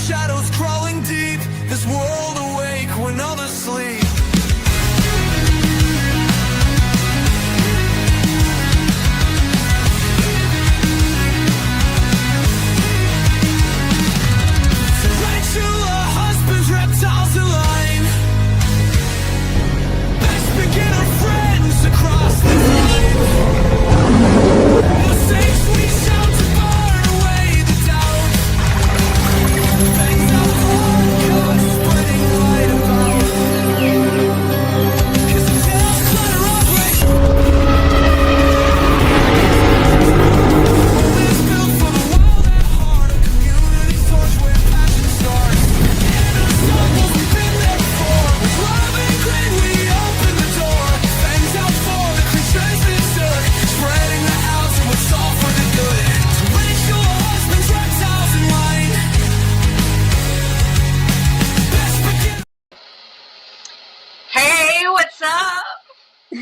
shadows crawling deep, this world awake when others sleep. Tarantula, husbands, reptiles align. Best beginner friends across the line. Mistakes we shout to burn away the doubt. Fangs out blood, cut, spreading light about. 'Cause the tales clutter up like home is built for the wild at heart. A community torch where passion starts. And unstoppable, we've been there before. With love and grit, we open the door. Fangs out for the creatures mistook. Spreading the house and what's all for the good. Tarantula, husbands, reptiles in line. Best begin. Hey, what's up?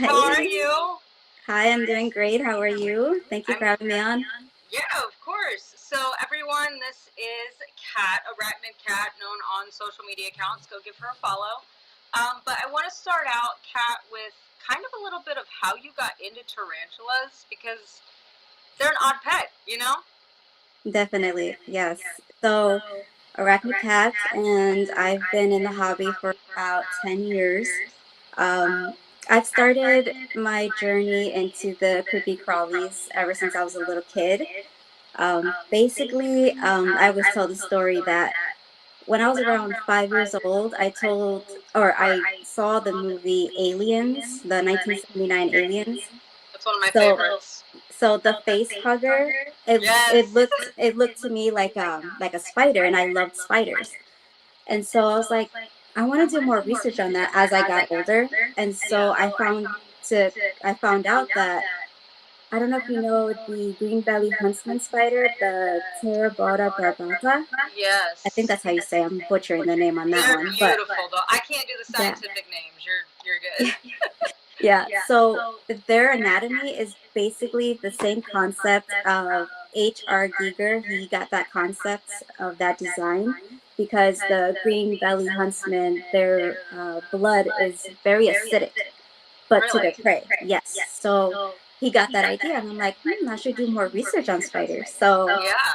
How are Hey. you? Hi, I'm doing great. How are you? Thank you for having me on. Yeah, of course. So, everyone, this is Kat, Arachnid Cat, known on social media accounts. Go give her a follow. But I want to start out, Kat, with kind of a little bit of how you got into tarantulas because they're an odd pet, you know? Definitely, yes. So, Arachnid Cats, and I've been in the hobby for about 10 years. I've started my journey into the creepy crawlies ever since I was a little kid. Basically, I always tell the story that when I was around 5 years old, I saw the movie Aliens, the 1979 Aliens. That's one of my So, favorites. so the face hugger, it Yes. looked to me like a spider, and I loved spiders. And so I was like, I want to do more research on that as I got older. And so I found out that I don't know if you know the green belly huntsman spider, the Terabota barbata. Yes. I think that's how you say it. I'm butchering the name on that They're one, but beautiful, though. I can't do the scientific names. You're good. yeah. So their anatomy is basically the same concept of H.R. Giger. He got that concept of that design because the green belly huntsman, their blood is very acidic, but to their prey. Yes. So he got that idea, and I'm like, I should do more research on spiders. So Yeah.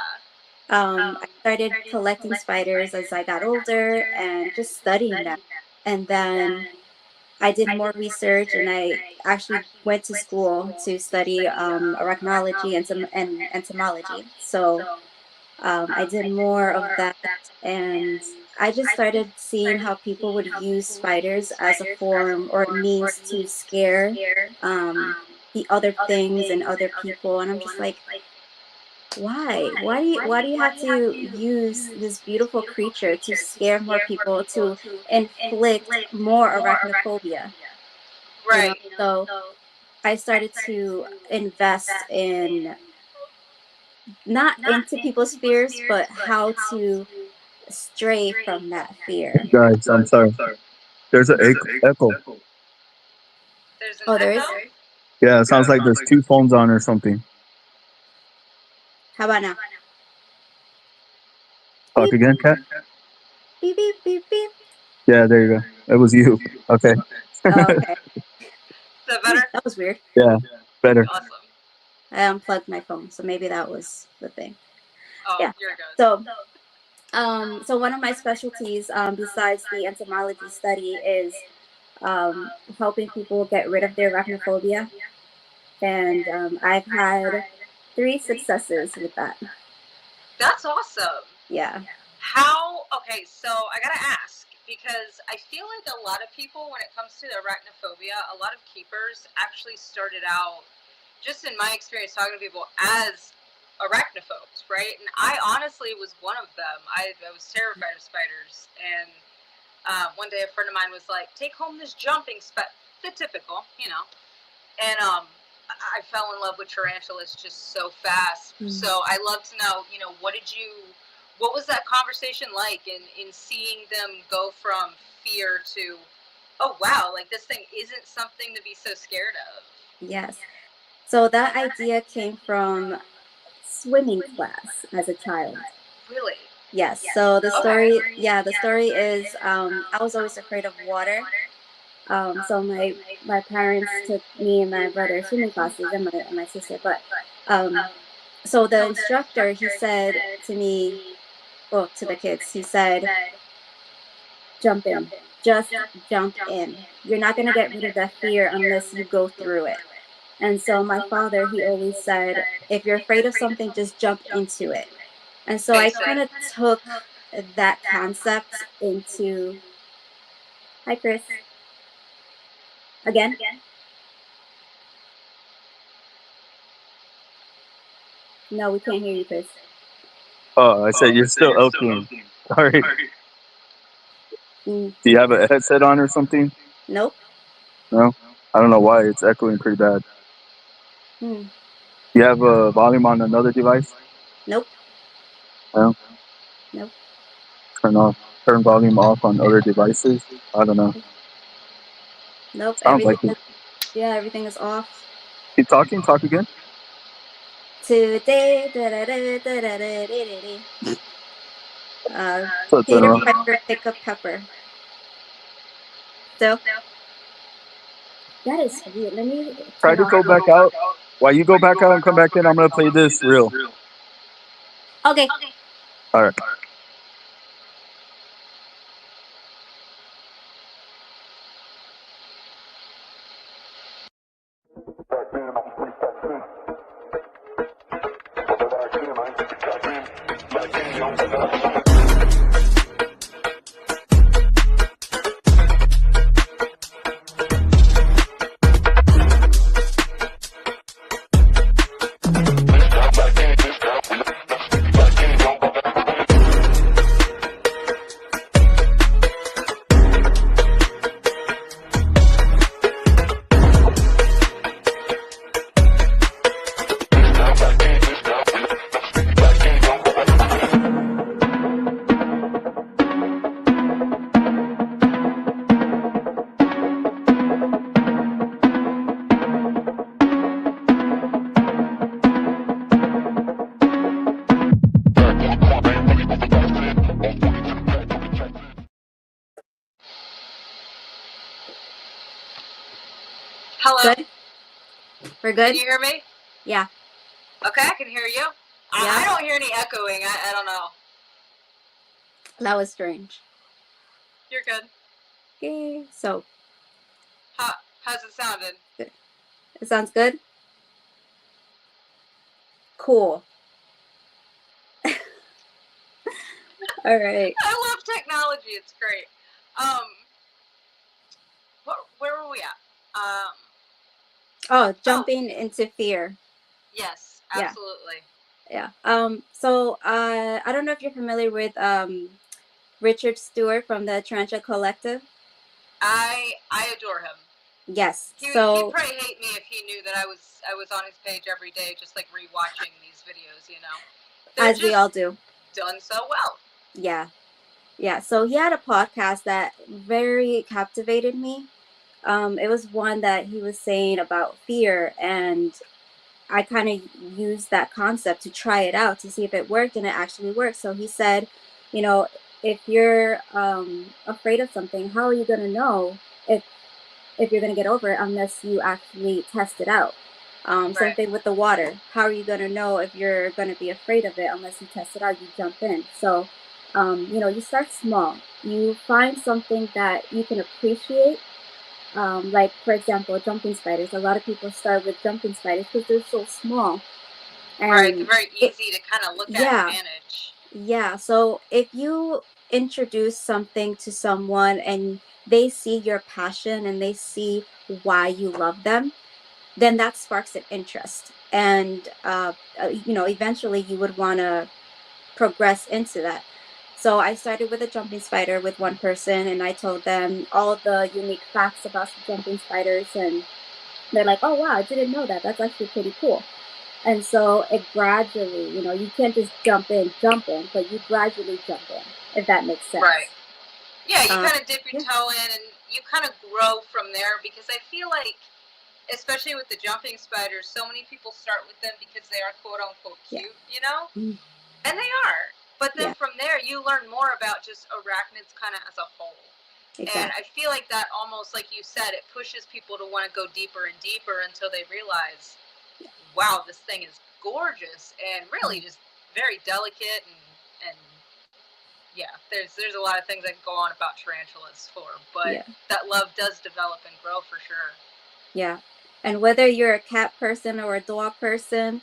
I started collecting spiders as I got older and just studying them. And then I did more research, and I actually went to school to study arachnology and entomology. So I did more of that, and I just started seeing how people would use spiders as a form or a means to scare the other things and other people. And I'm just like, why? Why do you have to use this beautiful creature to scare more people, to inflict more arachnophobia? Right. So I started to invest in not into people's fears, but how to stray from that fear. Guys, I'm sorry. There's an echo. There's an Oh, there is? echo. Yeah, it sounds like there's two phones on or something. How about now? Talk again, Kat? Beep, beep, beep, beep. Yeah, there you go. It was you. Okay. Oh, okay. Is that better? That was weird. Yeah, better. Awesome. I unplugged my phone, so maybe that was the thing. Oh, Yeah. you're good. So one of my specialties, besides the entomology study, is helping people get rid of their arachnophobia, and I've had 3 successes with that. That's awesome. Yeah. Okay, so I gotta ask, because I feel like a lot of people, when it comes to the arachnophobia, a lot of keepers actually started out, just in my experience talking to people, as arachnophobes, right? And I honestly was one of them. I was terrified of spiders, and one day a friend of mine was like, take home this jumping spider, the typical, you know, and I fell in love with tarantulas just so fast. So I love to know, what was that conversation like in seeing them go from fear to, oh wow, like this thing isn't something to be so scared of? Yes. So that idea came from swimming class as a child. Really? Yes. So the story, yeah, the story is I was always afraid of water. So my parents took me and my brother swimming classes and my sister. But so the instructor, he said to me, well, to the kids, he said, jump in, just jump in. You're not gonna get rid of that fear unless you go through it. And so my father, he always said, if you're afraid of something, just jump into it. And so I Face kind it. of took that concept into, hi, Chris, again. No, we can't hear you, Chris. Oh, I said you're still echoing. Sorry. Mm, Do you have a headset on or something? nope. No. I don't know why it's echoing pretty bad. Mm, Do you have a volume on another device? nope. No. Nope. Turn volume off on other devices. I don't know. Nope. Sounds like Everything it. is, yeah, everything is off. Keep talking. Talk again. Today, da-da-da-da-da-da-da-da-da. So turn Peter around. Piper pick up pepper. So that is weird. Let me Try turn to off. go back out. While you go back out and come back in, I'm gonna play this real. Okay. All right. Hello. Good. We're Can good. you hear me? Yeah. Okay, I can hear you. Yeah. I don't hear any echoing. I don't know. That was strange. You're good. Okay. So How's it sounded? it sounds good. Cool. All right. I love technology. It's great. Um, where were we at? Oh, jumping into fear. Yes, Yeah. absolutely. Yeah. So I don't know if you're familiar with Richard Stewart from the Tarantula Collective. I adore him. Yes. He'd So probably hate me if he knew that I was on his page every day, just like rewatching these videos. You know, they're as we all do. done so well. Yeah. Yeah. So he had a podcast that very captivated me. It was one that he was saying about fear, and I kind of used that concept to try it out to see if it worked, and it actually worked. So he said, you know, if you're afraid of something, how are you going to know if you're going to get over it unless you actually test it out? Same thing with the water. How are you going to know if you're going to be afraid of it unless you test it out? You jump in. So, you start small. You find something that you can appreciate. Like, for example, jumping spiders. A lot of people start with jumping spiders because they're so small. Right, And they're very easy to kind of look at and manage. yeah. So if you introduce something to someone and they see your passion and they see why you love them, then that sparks an interest. And, eventually you would want to progress into that. So I started with a jumping spider with one person, and I told them all the unique facts about jumping spiders. And they're like, oh, wow, I didn't know that. That's actually pretty cool. And so it gradually, you can't just jump in, but you gradually jump in, if that makes sense. Right. Yeah, you kind of dip your yeah. toe in and you kind of grow from there, because I feel like, especially with the jumping spiders, so many people start with them because they are quote unquote cute, Yeah. And they are. But then Yeah, from there, you learn more about just arachnids kind of as a whole. And I exactly. feel like that almost, like you said, it pushes people to want to go deeper and deeper until they realize, wow, this thing is gorgeous and really just very delicate and yeah, there's a lot of things I can go on about tarantulas for, but Yeah, that love does develop and grow for sure. yeah. And whether you're a cat person or a dog person,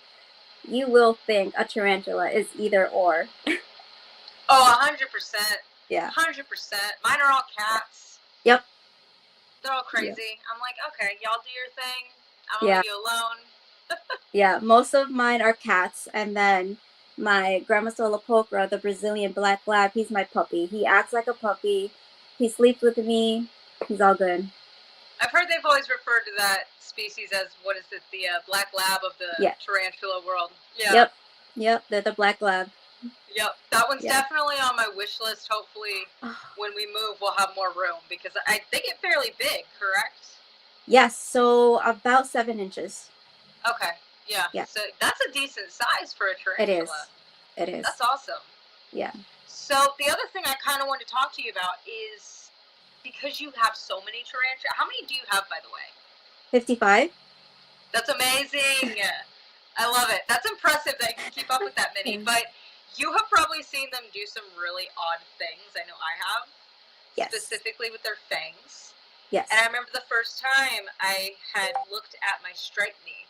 you will think a tarantula is either or. Oh, 100%. Yeah. 100%. Mine are all cats. Yep. They're all Yeah. crazy. I'm like, okay, y'all do your thing. I'm gonna Yeah. leave you alone. Yeah. Most of mine are cats, and then my Grandma Solopokra, the Brazilian black lab, he's my puppy. He acts like a puppy. He sleeps with me. He's all good. I've heard they've always referred to that species as, what is it, the black lab of the Yeah. tarantula world. Yeah. Yep. Yep. They're the black lab. Yep. That one's Yeah. definitely on my wish list. Hopefully, when we move, we'll have more room because they get fairly big, correct? Yes. So about 7 inches. Okay. Yeah. Yeah. So that's a decent size for a It is. tarantula. It is. That's awesome. Yeah. So the other thing I kind of want to talk to you about is because you have so many tarantulas. How many do you have, by the way? 55. That's amazing. I love it. That's impressive that you can keep up with that many. But you have probably seen them do some really odd things. I know I have. Yes. Specifically with their fangs. Yes. And I remember the first time I had looked at my striped knee,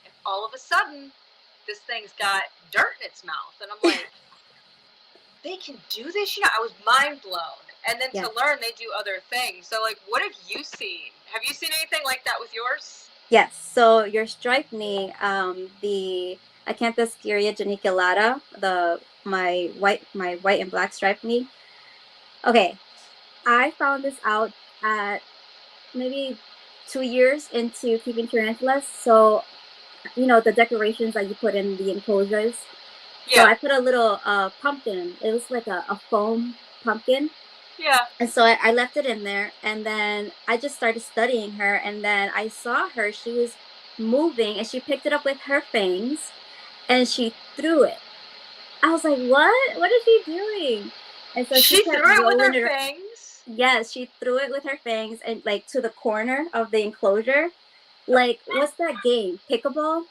and all of a sudden, this thing's got dirt in its mouth, and I'm like, they can do this? You know, I was mind blown. And then to learn, they do other things. So, like, what have you seen? Have you seen anything like that with yours? Yes. So your striped knee, the Acanthus geniculata, my white and black striped knee. Okay, I found this out at maybe 2 years into keeping tarantulas. So, the decorations that you put in the enclosures. Yeah. So I put a little pumpkin. It was like a foam pumpkin. Yeah. And so I left it in there, and then I just started studying her, and then I saw her. She was moving, and she picked it up with her fangs, and she threw it. I was like, what? What is she doing? And so she kept threw it with rolling her fangs? Yes, she threw it with her fangs and like to the corner of the enclosure. Like, what's that game? Pickleball?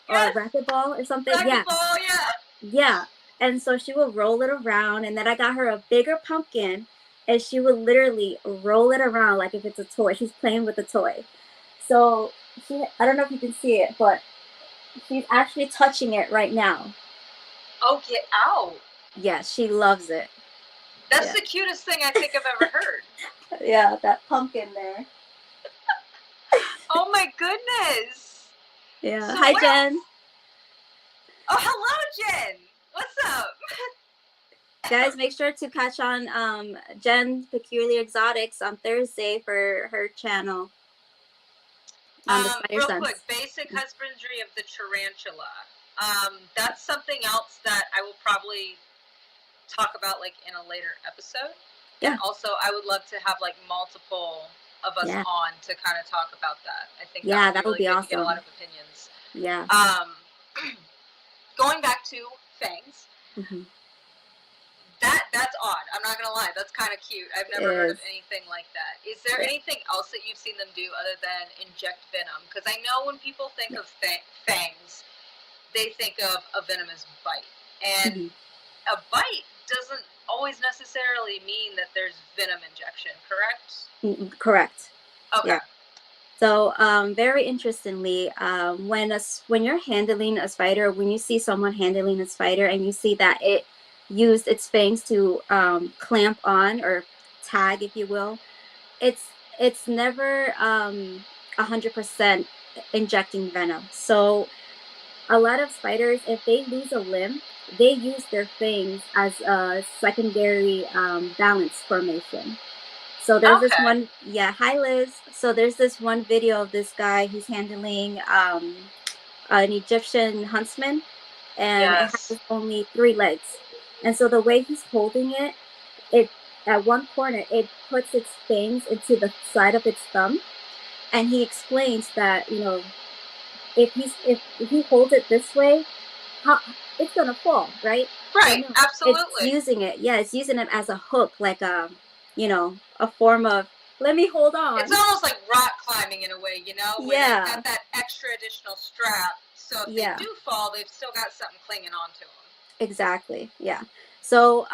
Yes. Or racquetball or something? Racquetball, yeah. Yeah. And so she would roll it around, and then I got her a bigger pumpkin, and she would literally roll it around like if it's a toy. She's playing with a toy. So I don't know if you can see it, but she's actually touching it right now. Oh, get out. Yeah, she loves it. That's the cutest thing I think I've ever heard. Yeah, that pumpkin there. Oh my goodness. Yeah. So Hi, Jen. Else? Oh, hello, Jen. What's up? Guys, make sure to catch on Jen's Peculiar Exotics on Thursday for her channel. On the Spider real Sense. quick, basic husbandry of the tarantula. That's something else that I will probably talk about like in a later episode. Yeah. And also, I would love to have like multiple of us on to kind of talk about that. I think that would be really good to get a lot of opinions. Yeah. Going back to Fangs. Mm-hmm. That's odd. I'm not gonna lie. That's kind of cute. I've never heard of anything like that. Is there anything else that you've seen them do other than inject venom? Because I know when people think of fangs, they think of a venomous bite, and a bite doesn't always necessarily mean that there's venom injection. Correct? Correct. Okay. Yeah. So, very interestingly, when you're handling a spider, when you see someone handling a spider and you see that it used its fangs to clamp on or tag, if you will, it's never 100% injecting venom. So a lot of spiders, if they lose a limb, they use their fangs as a secondary balance formation. So there's this one, hi Liz. So there's this one video of this guy, he's handling an Egyptian huntsman, and it has only 3 legs. And so the way he's holding it at one corner, it puts its fangs into the side of its thumb. And he explains that, if he holds it this way, it's gonna fall, right? But Right, no, it's absolutely. using it. Yeah, it's using it as a hook, like a, a form of, let me hold It's on. almost like rock climbing in a way, where they've Yeah, got that extra additional strap, so if they yeah, do fall, they've still got something clinging onto them. exactly. Yeah. So,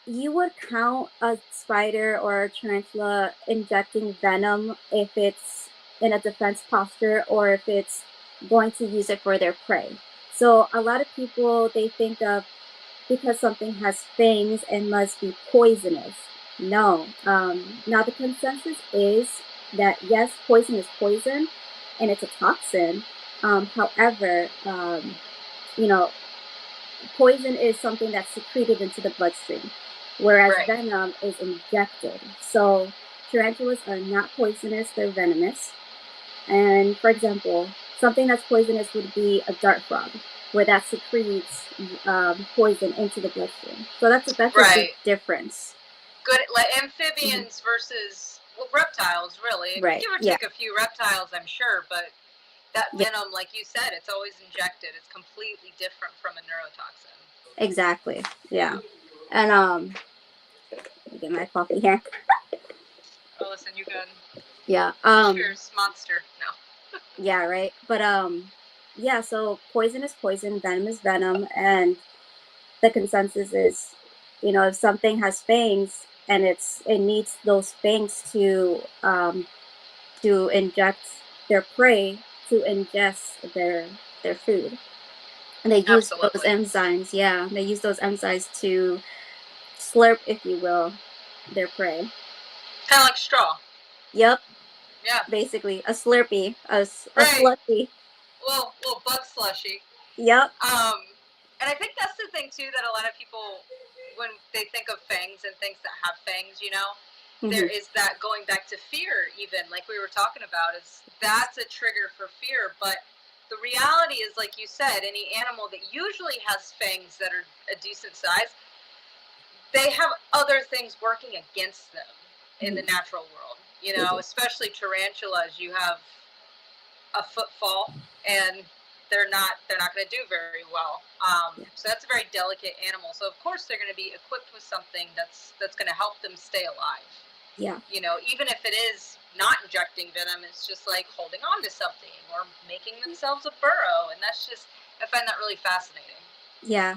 you would count a spider or a tarantula injecting venom if it's in a defense posture or if it's going to use it for their prey. So a lot of people, they think of, because something has fangs, it must be poisonous. No. Now the consensus is that yes, poison is poison and it's a toxin. However, you know, poison is something that's secreted into the bloodstream, whereas Right. venom is injected. So tarantulas are not poisonous, they're venomous. And for example, something that's poisonous would be a dart frog, where that secretes poison into the bloodstream. So that's a big Right. difference. Good, like Mhm. amphibians versus, well, reptiles, really. Right. Give or Yeah. take a few reptiles, I'm sure, but that Yeah. venom, like you said, it's always injected. It's completely different from a neurotoxin. Exactly. Yeah. And let me get my coffee here. Oh, listen, you good. Yeah. Cheers, monster. No. Yeah, right. But yeah, so poison is poison, venom is venom, and the consensus is, if something has fangs and it needs those fangs to inject their prey to ingest their food. And they use those Absolutely. enzymes, yeah, they use those enzymes to slurp, if you will, their prey. Kind of like straw. Yep, Yeah. basically a slurpee, a Right. slushy. Little bug slushy. Yep. Um, and I think that's the thing too that a lot of people, when they think of fangs and things that have fangs, there Hmm. is that going back to fear. Even like we were talking about, is that's a trigger for fear. But the reality is, like you said, any animal that usually has fangs that are a decent size, they have other things working against them in the Hmm. natural world. They do. Especially tarantulas, you have a footfall, and they're not going to do very well. Yeah. So that's a very delicate animal. So of course they're going to be equipped with something that's going to help them stay alive. Yeah. Even if it is not injecting venom, it's just like holding on to something or making themselves a burrow, and I find that really fascinating. Yeah.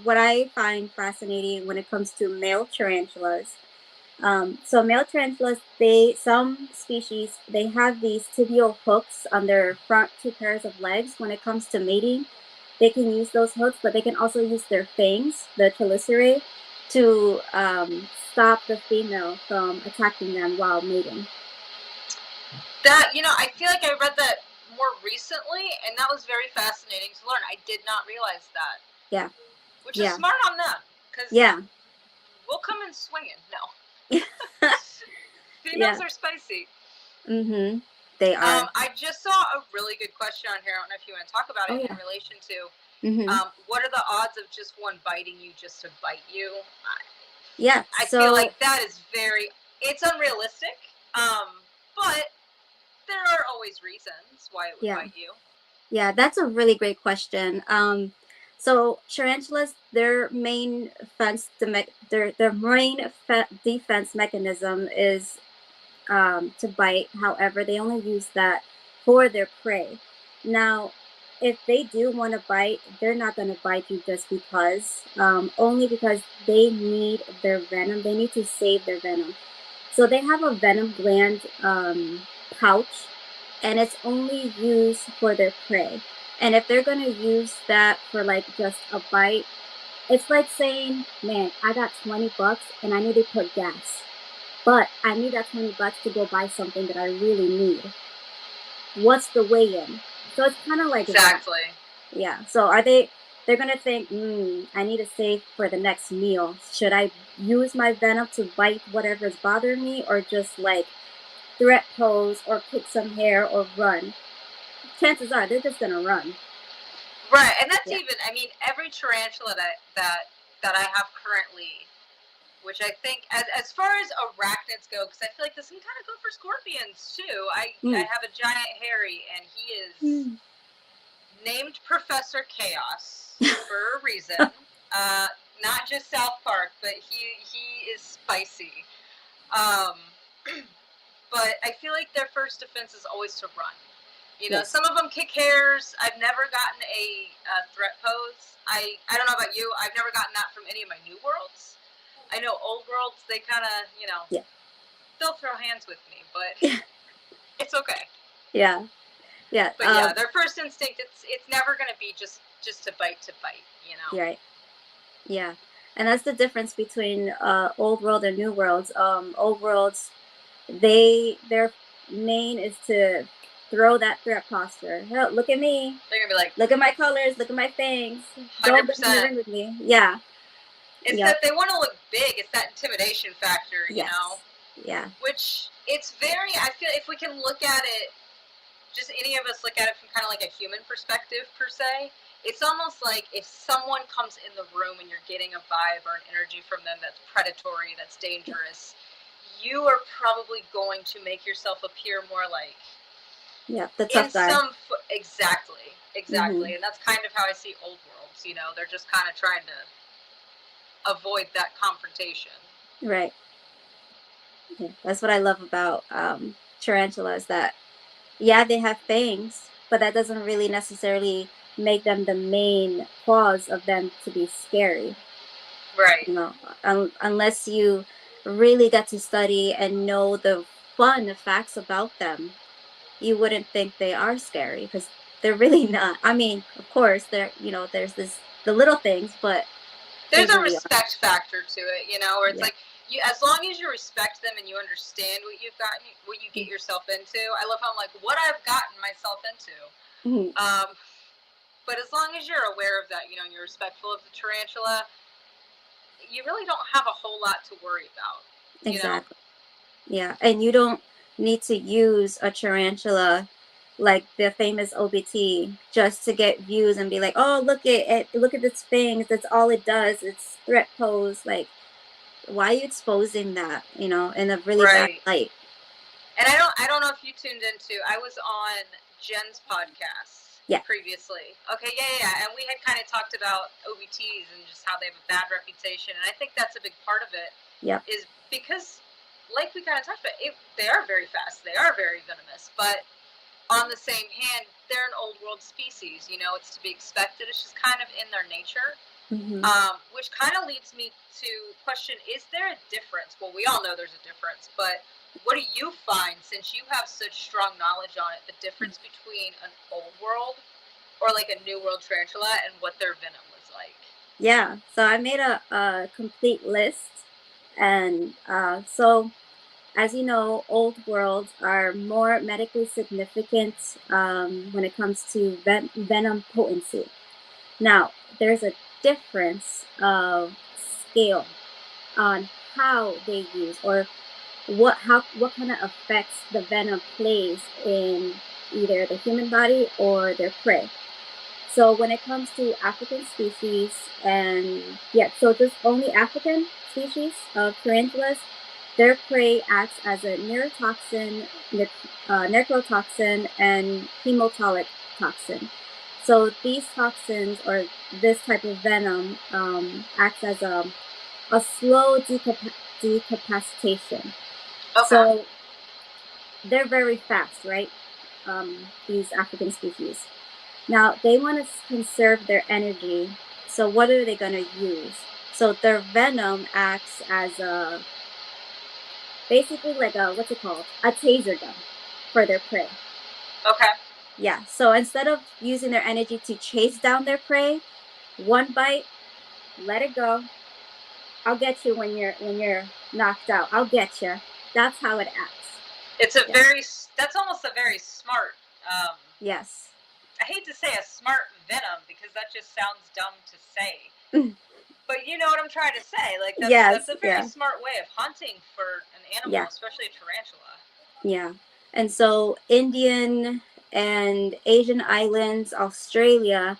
What I find fascinating when it comes to male tarantulas, so male tarantulas, some species, they have these tibial hooks on their front two pairs of legs. When it comes to mating, they can use those hooks, but they can also use their fangs, the chelicerae, to stop the female from attacking them while mating. That I feel like I read that more recently, and that was very fascinating to learn. I did not realize that, Yeah. which is Yeah. smart on them, because Yeah. we'll come in swinging. No, females Yeah. are spicy. Mm-hmm. They are. I just saw a really good question on here. I don't know if you want to talk about Oh it in yeah. relation to Mm-hmm. what are the odds of just one biting you just to bite you? Yeah. I feel So like that is it's unrealistic, but there are always reasons why it would yeah. bite you. Yeah, that's a really great question. So tarantulas, their main defense mechanism is to bite. However, they only use that for their prey. Now, if they do want to bite, they're not going to bite you just because. Only because they need their venom. They need to save their venom. So they have a venom gland pouch, and it's only used for their prey. And if they're going to use that for like just a bite, it's like saying, man, I got $20 and I need to put gas, but I need that $20 to go buy something that I really need. What's the weigh in? So it's kind of like that. Exactly. Yeah. So they're going to think, I need to save for the next meal. Should I use my venom to bite whatever's bothering me, or just like threat pose or kick some hair or run? Chances are they're just going to run. Right, and that's Yeah. even. I mean, every tarantula that I have currently, which I think, as far as arachnids go, because I feel like this can kind of go for scorpions too. I Mm. have a giant hairy, and he is Mm. named Professor Chaos for a reason. Not just South Park, but he is spicy. Um, but I feel like their first defense is always to run. You know, Yes. some of them kick hairs. I've never gotten a threat pose. I don't know about you. I've never gotten that from any of my new worlds. I know old worlds, they kind of, you know, Yeah. they'll throw hands with me, but it's okay. Yeah. Yeah. But yeah, their first instinct, it's never going to be just to bite, you know? Right. Yeah. And that's the difference between old world and new worlds. Old worlds, their main is to throw that threat posture. Hell, look at me. They're going to be like, Look at my colors. Look at my fangs. Don't get in the 100%. ring with me. Yeah. It's Yep. that they want to look big. It's that intimidation factor, you Yes. know? Yeah. Which, it's very, I feel if we can look at it, just any of us look at it from kind of like a human perspective, per se, it's almost like if someone comes in the room and you're getting a vibe or an energy from them that's predatory, that's dangerous, you are probably going to make yourself appear more like, Yeah, the tough guy. Exactly. Mhm. And that's kind of how I see old worlds, you know, they're just kind of trying to avoid that confrontation. Right. Yeah, that's what I love about tarantulas. That yeah, they have fangs, but that doesn't really necessarily make them the main cause of them to be scary. Right. You know, unless you really get to study and know the fun facts about them, you wouldn't think they are scary because they're really not. I mean, of course, there's the little things, but they There's a really are. respect factor to it, you know, where it's Yeah. like you, as long as you respect them and you understand what you've gotten, what you get yourself into. I love how I'm like, what I've gotten myself into. Mhm. But as long as you're aware of that, you know, and you're respectful of the tarantula, you really don't have a whole lot to worry about. You know? Exactly. Yeah, and you don't need to use a tarantula like the famous OBT just to get views and be like, oh, look at it, look at its fangs. That's all it does. It's threat pose. Like, why are you exposing that? In a really bad Right. light. And I don't know if you tuned into. I was on Jen's podcast Yeah. previously. Okay, yeah. And we had kind of talked about OBTs and just how they have a bad reputation. And I think that's a big part of it. Yep. Is because, like we kind of talked about, they are very fast. They are very venomous. But on the same hand, they're an old world species. You know, it's to be expected. It's just kind of in their nature. Mhm. Which kind of leads me to question, is there a difference? Well, we all know there's a difference, but what do you find, since you have such strong knowledge on it, the difference between an old world or like a new world tarantula and what their venom was like? Yeah. So I made a complete list. And so, as you know, old worlds are more medically significant when it comes to venom potency. Now, there's a difference of scale on how they use or what kind of effects the venom plays in either the human body or their prey. So when it comes to African species, and yeah, so just only African species of tarantulas, their prey acts as a neurotoxin, necrotoxin, and hematolic toxin. So these toxins or this type of venom acts as a slow decapacitation. Okay. So they're very fast, right? These African species. Now they want to conserve their energy. So what are they going to use? So their venom acts as basically like what's it called? A taser gun for their prey. Okay. Yeah. So instead of using their energy to chase down their prey, one bite, let it go. I'll get you when you're knocked out. I'll get you. That's how it acts. It's that's almost a very smart, yes. I hate to say a smart venom because that just sounds dumb to say. But you know what I'm trying to say. Like, that's a very smart way of hunting for an animal, especially a tarantula. Yeah. And so Indian and Asian islands, Australia,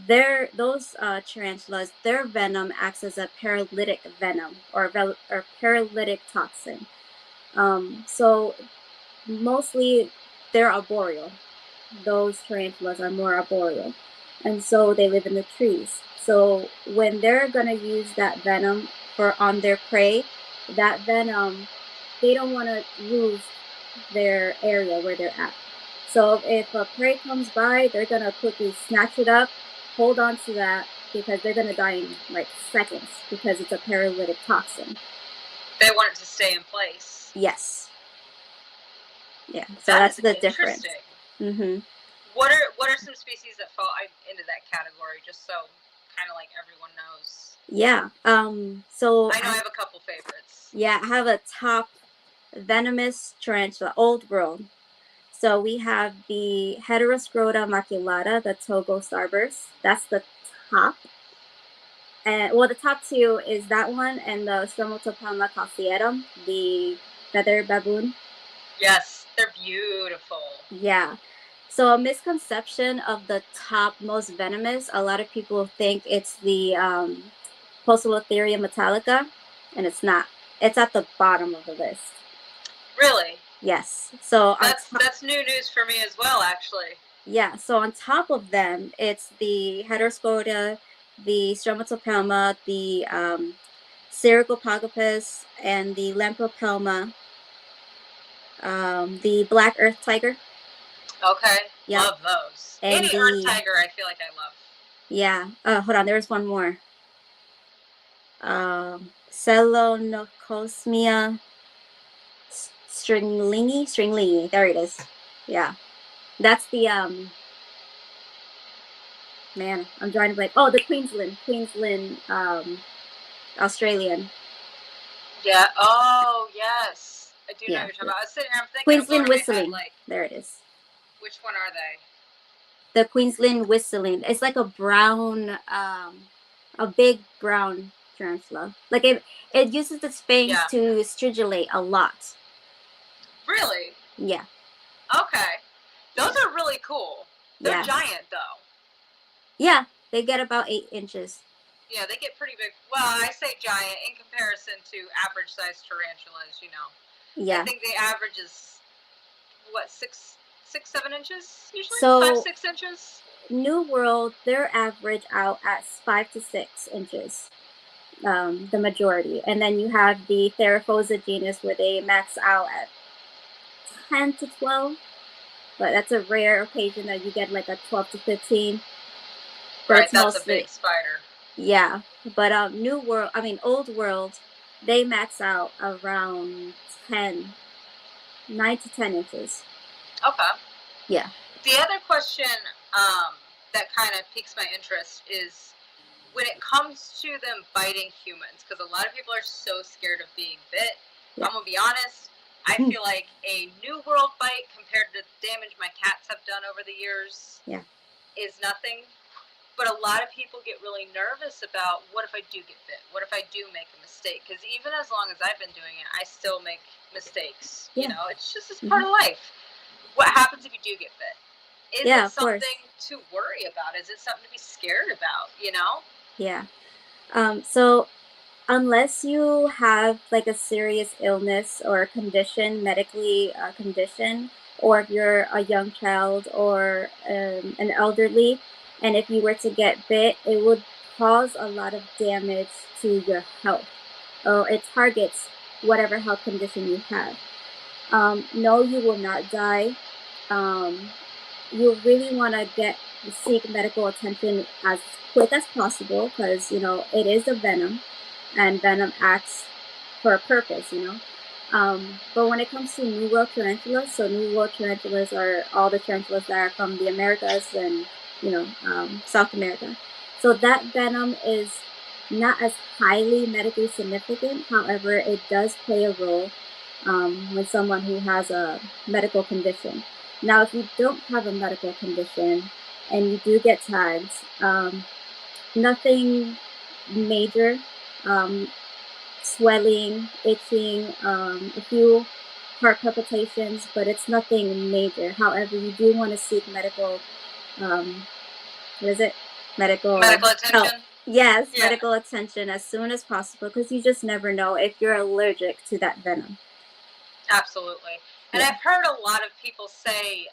those tarantulas, their venom acts as a paralytic venom or paralytic toxin. So mostly they're arboreal. those tarantulas are more arboreal, and so they live in the trees. So when they're gonna use that venom for on their prey, that venom, they don't want to lose their area where they're at. So if a prey comes by, they're gonna quickly snatch it up, hold on to that, because they're gonna die in like seconds because it's a paralytic toxin. They want it to stay in place. Yes. Yeah. So that's the difference. Mm-hmm. What are some species that fall into that category? Just so kind of like everyone knows. Yeah. So I know I have a couple favorites. Yeah, I have a top venomous tarantula, old world. So we have the Heteroscrota maculata, the Togo starburst. That's the top. And well, the top two is that one and the Stromotopelma calceatum, the feather baboon. Yes, they're beautiful. Yeah. So a misconception of the top most venomous, a lot of people think it's the Poecilotheria metallica, and it's not. It's at the bottom of the list. Really? Yes. So that's new news for me as well, actually. Yeah. So on top of them, it's the Heteroscrota, the Stromotopelma, the Cerygopagopus, and the Lempropelma, the black earth tiger. Okay. Yep. Love those. And any earth tiger, I feel like I love. Yeah. Hold on. There's one more. Selonocosmia stringlingi. There it is. Yeah. That's the man, I'm drawing a blank. Oh, the Queensland, Australian. Yeah. Oh, yes. I do know what you're talking about. I was sitting here, I'm thinking Queensland whistling. There it is. Which one are they? The Queensland whistling. It's like a brown, a big brown tarantula. Like it uses its fangs to stridulate a lot. Really? Yeah. Okay. Those are really cool. They're giant, though. Yeah, they get about 8 inches. Yeah, they get pretty big. Well, I say giant in comparison to average-sized tarantulas, you know. Yeah. I think the average is, what, 7 inches usually? So 5, 6 inches? New World, they're average out at 5 to 6 inches, the majority. And then you have the Theraphosa genus where they max out at 10 to 12. But that's a rare occasion that you get like a 12 to 15. Right, that's a big spider. Yeah, but Old World, they max out around 9 to 10 inches. Okay. Yeah. The other question that kind of piques my interest is when it comes to them biting humans, because a lot of people are so scared of being bit. Yeah. I'm going to be honest, I feel like a New World bite compared to the damage my cats have done over the years is nothing. But a lot of people get really nervous about, what if I do get bit? What if I do make a mistake? Because even as long as I've been doing it, I still make mistakes. Yeah. You know, it's just part of life. What happens if you do get bit? Is it something to worry about? Is it something to be scared about, you know? Yeah. So unless you have like a serious illness or a condition, medically condition, or if you're a young child or an elderly, and if you were to get bit, it would cause a lot of damage to your health. It targets whatever health condition you have. No, you will not die. You really want to seek medical attention as quick as possible because, you know, it is a venom and venom acts for a purpose, you know. But when it comes to New World tarantulas, so New World tarantulas are all the tarantulas that are from the Americas and, you know, South America. So that venom is not as highly medically significant. However, it does play a role when someone who has a medical condition. Now, if you don't have a medical condition and you do get tagged, nothing major, swelling, itching, a few heart palpitations, but it's nothing major. However, you do want to seek medical medical attention. Help. Yes, medical attention as soon as possible because you just never know if you're allergic to that venom. Absolutely. And I've heard a lot of people say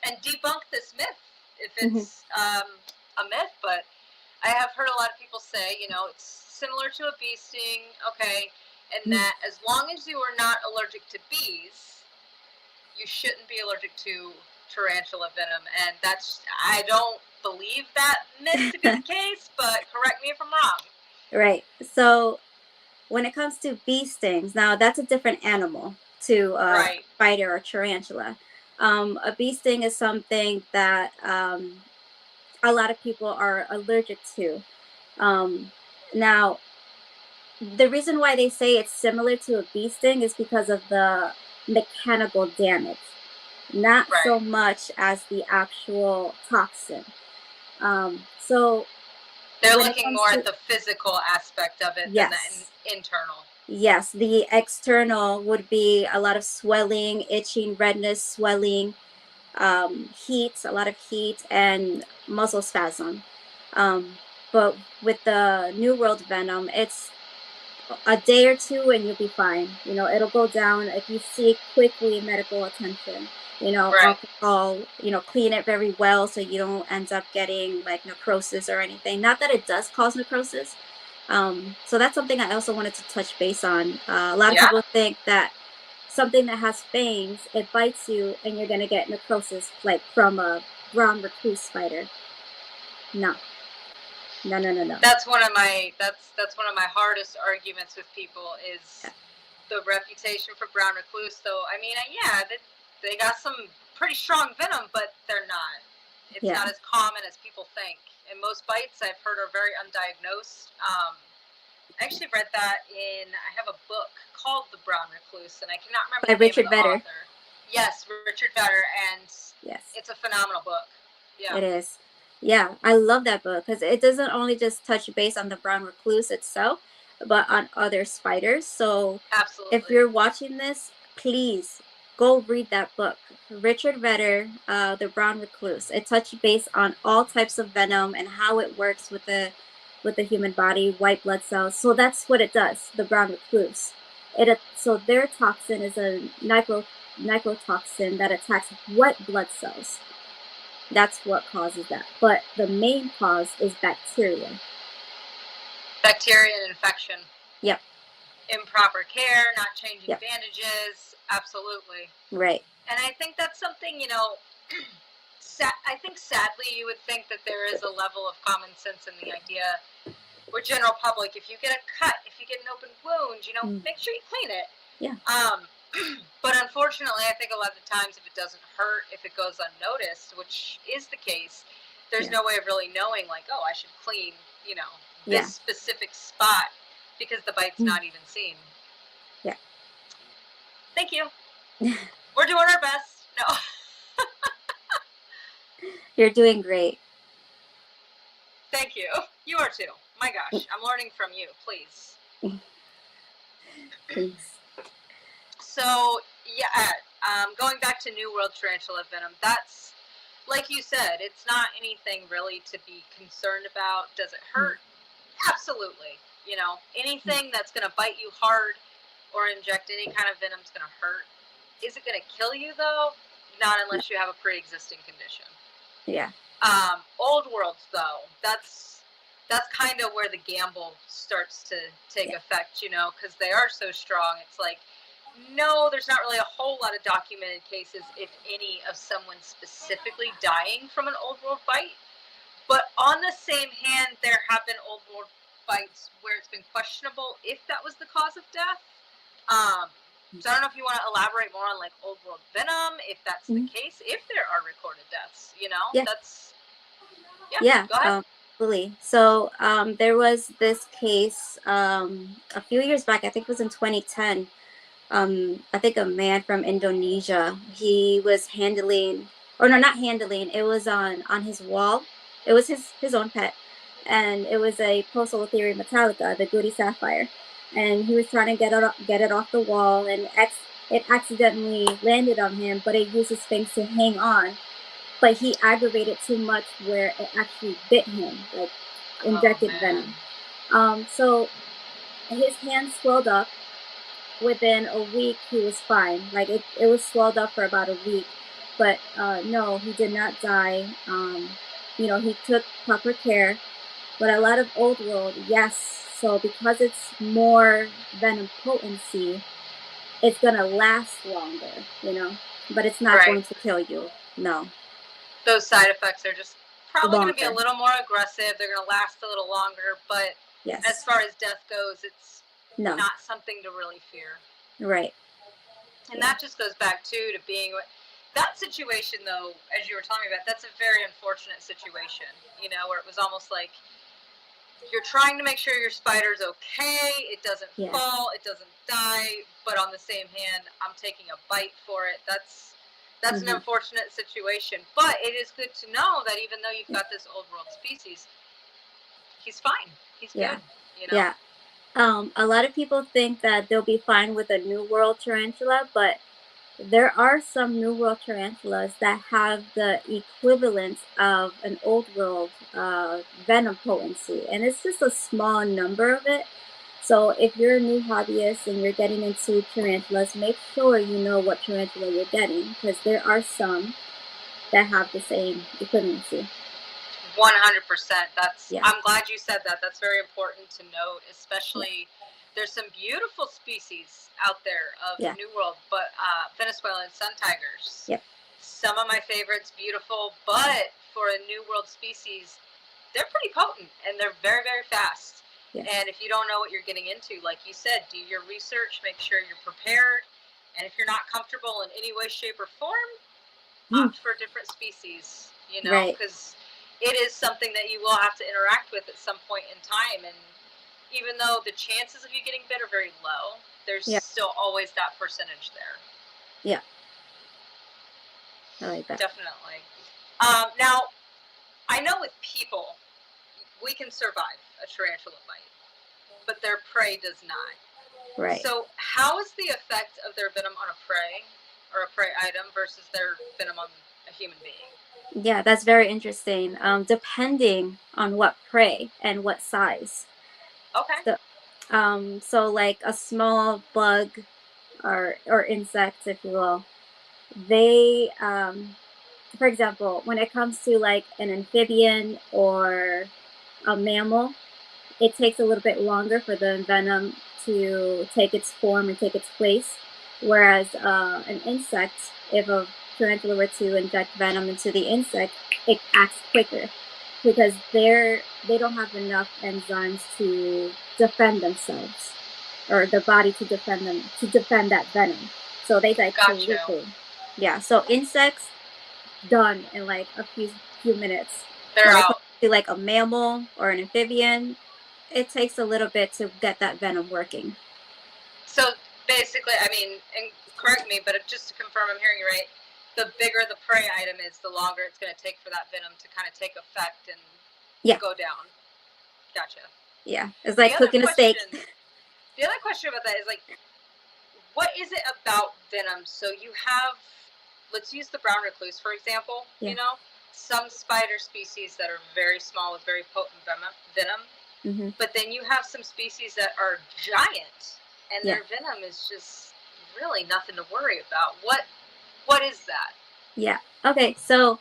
and debunk this myth if Hmm. it's a myth. But I have heard a lot of people say, you know, it's similar to a bee sting, okay, and that as long as you are not allergic to bees, you shouldn't be allergic to tarantula venom. And that's, I don't believe that myth to be the case, but correct me if I'm wrong. Right. So when it comes to bee stings, now that's a different animal to Right. spider or tarantula. A bee sting is something that a lot of people are allergic to. Now, the reason why they say it's similar to a bee sting is because of the mechanical damage, not Right. so much as the actual toxin. So They're when it looking comes more to, at the physical aspect of it than the yes, internal. yes, the external would be a lot of swelling, itching, redness, swelling, heat, a lot of heat, and muscle spasm. But with the New World Venom, it's a day or two and you'll be fine. You know, it'll go down if you seek quickly medical attention. You know, Right. alcohol, you know, clean it very well so you don't end up getting like necrosis or anything. Not that it does cause necrosis. So that's something I also wanted to touch base on. A lot of Yeah. people think that something that has fangs, it bites you and you're gonna get necrosis like from a brown recluse spider. No, no, no, no, no. That's one of my hardest arguments with people is the reputation for brown recluse. Though I mean, yeah, they got some pretty strong venom, but they're not. It's Yeah. not as common as people think. And most bites I've heard are very undiagnosed. I actually read that I have a book called The Brown Recluse, and I cannot remember By the name of Richard the Vedder. author. Yes, Richard Vedder, and Yes. it's a phenomenal book. Yeah. It is. Yeah, I love that book because it doesn't only just touch base on the brown recluse itself, but on other spiders. So Absolutely. if you're watching this, please go read that book. Richard Vedder, The Brown Recluse. It touched base on all types of venom and how it works with the human body, white blood cells. So that's what it does, the brown recluse. So their toxin is a nigrotoxin that attacks white blood cells. That's what causes that. But the main cause is bacteria. Bacteria and infection. Yep. Improper care, not changing Yep. bandages. Absolutely. Right. And I think that's something, you know, I think sadly you would think that there is a level of common sense in the idea with general public. If you get a cut, if you get an open wound, you know, make sure you clean it. Yeah. But unfortunately, I think a lot of the times if it doesn't hurt, if it goes unnoticed, which is the case, there's no way of really knowing, like, oh, I should clean, you know, this specific spot because the bite's not even seen. Yeah. Thank you. We're doing our best. No. You're doing great. Thank you. You are too. My gosh, I'm learning from you. Please. Please. So, yeah, going back to New World tarantula venom, that's, like you said, it's not anything really to be concerned about. Does it hurt? Absolutely. You know, anything that's going to bite you hard or inject any kind of venom is going to hurt. Is it going to kill you, though? Not unless you have a pre-existing condition. Yeah. Old worlds, though, that's kind of where the gamble starts to take effect, you know, because they are so strong. It's like, no, there's not really a whole lot of documented cases, if any, of someone specifically dying from an old world bite. But on the same hand, there have been old world bites where it's been questionable if that was the cause of death. So I don't know if you want to elaborate more on like old world venom, if that's the case, if there are recorded deaths, you know? Yeah. That's Yeah. Go ahead. Absolutely. So there was this case a few years back, I think it was in 2010. I think a man from Indonesia, he was handling, or no, not handling, it was on his wall. It was his own pet. And it was a Poecilotheria metallica, the Goody Sapphire. And he was trying to get it off the wall, and it accidentally landed on him, but it used his fangs to hang on. But he aggravated too much where it actually bit him, like injected venom. So his hand swelled up. Within a week, he was fine. Like it was swelled up for about a week. But no, he did not die. He took proper care. But a lot of old world, yes. So because it's more venom potency, it's gonna last longer. But it's not Right. going to kill you. No, Those side effects are just probably going to be a longer. little more aggressive. They're going to last a little longer, but Yes. as far as death goes, it's No. not something to really fear. Right. And that just goes back too to being that situation, though, as you were telling me about. That's a very unfortunate situation, where it was almost like you're trying to make sure your spider's okay, it doesn't fall, it doesn't die, but on the same hand, I'm taking a bite for it. That's an unfortunate situation. But it is good to know that even though you've got this old world species, he's fine. He's good. Yeah. A lot of people think that they'll be fine with a New World tarantula, but there are some New World tarantulas that have the equivalent of an Old World venom potency, and it's just a small number of it. So if you're a new hobbyist and you're getting into tarantulas, make sure you know what tarantula you're getting, because there are some that have the same equivalency. 100%. I'm glad you said that. That's very important to note, especially there's some beautiful species out there of New World, but Venezuelan sun tigers. Yep. Some of my favorites, beautiful, but for a New World species, they're pretty potent and they're very, very fast. And if you don't know what you're getting into, like you said, do your research, make sure you're prepared. And if you're not comfortable in any way, shape, or form, opt for different species, because it is something that you will have to interact with at some point in time. And even though the chances of you getting bit are very low, there's still always that percentage there. Yeah. I like that. Definitely. Now, I know with people, we can survive a tarantula bite, but their prey does not. Right. So how is the effect of their venom on a prey or a prey item versus their venom on a human being? Yeah, that's very interesting. Depending on what prey and what size. Okay. So like a small bug or insects, if you will, they, for example, when it comes to like an amphibian or a mammal, it takes a little bit longer for the venom to take its form and take its place. Whereas an insect, if a tarantula were to inject venom into the insect, it acts quicker because they don't have enough enzymes to defend themselves, or the body to defend that venom. So they die quickly. Yeah. So insects done in like a few minutes. They're when out. It comes to like a mammal or an amphibian, it takes a little bit to get that venom working. So basically, I mean, and correct me, but just to confirm I'm hearing you right, the bigger the prey item is, the longer it's going to take for that venom to kind of take effect and go down. Gotcha. Yeah, it's like cooking a steak. The other question about that is like, what is it about venom? So you have, let's use the brown recluse, for example, some spider species that are very small with very potent venom, but then you have some species that are giant and their venom is just really nothing to worry about. What is that? Yeah. Okay, so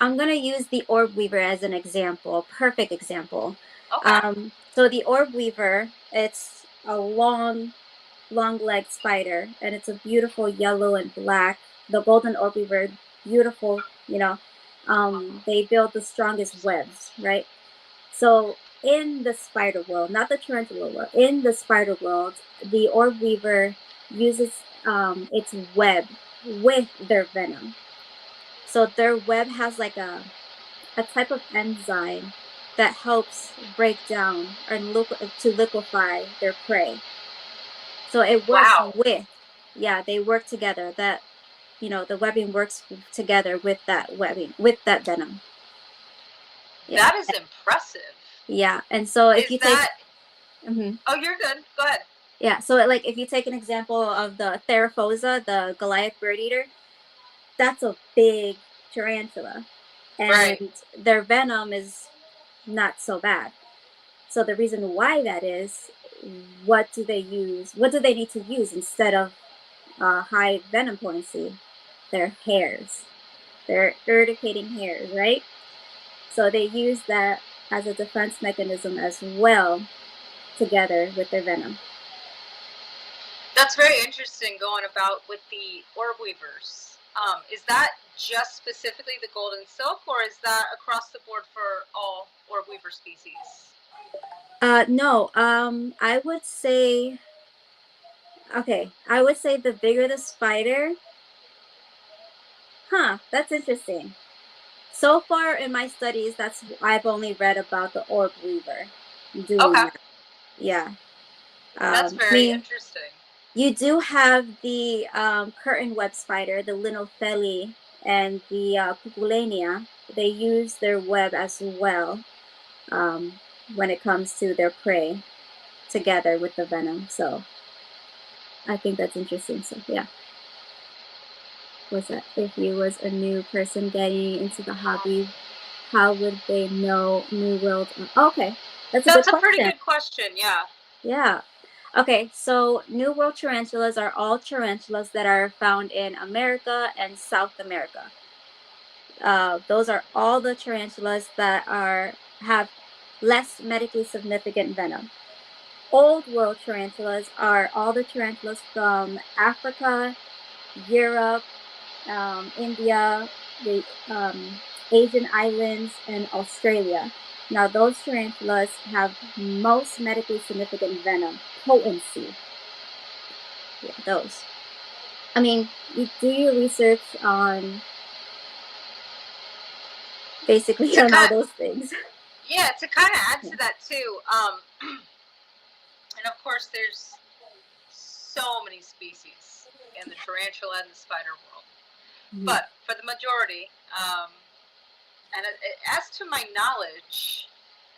I'm going to use the orb weaver as an example, perfect example. Okay. So the orb weaver, it's a long-legged spider, and it's a beautiful yellow and black. The golden orb weaver, beautiful, they build the strongest webs, right? So in the spider world, not the tarantula world, in the spider world, the orb weaver uses its web with their venom. So their web has like a type of enzyme that helps break down and to liquefy their prey. So it works with, they work together. That, the webbing works together with that webbing, with that venom. Yeah. That is impressive. Yeah, and so if you take... Oh, you're good. Go ahead. Yeah, so like if you take an example of the Theraphosa, the Goliath bird eater, that's a big tarantula. And their venom is not so bad. So the reason why that is, what do they use? What do they need to use instead of high venom potency? Their hairs. their urticating hairs, right? So they use that as a defense mechanism as well, together with their venom. That's very interesting going about with the orb weavers. Is that just specifically the golden silk, or is that across the board for all orb weaver species? No, I would say, okay, I would say the bigger the spider. Huh, that's interesting. So far in my studies, I've only read about the orb weaver doing Okay, that. Yeah. that's I very mean, interesting. you do have the curtain web spider, the Linopheli, and the Cuculania. They use their web as well when it comes to their prey together with the venom. So I think that's interesting. So yeah. Was that if you was a new person getting into the hobby, how would they know New World? Okay, that's a good That's a pretty question. good question, yeah. Yeah. Okay, so New World tarantulas are all tarantulas that are found in America and South America. Those are all the tarantulas that have less medically significant venom. Old World tarantulas are all the tarantulas from Africa, Europe, India, the Asian islands, and Australia. Now, those tarantulas have most medically significant venom potency. Yeah, those. I mean, you do your research on basically To on all kind, those things. yeah, to kind of add Yeah. to that too. And of course, there's so many species in the tarantula and the spider world. Mhm. But for the majority, and as to my knowledge,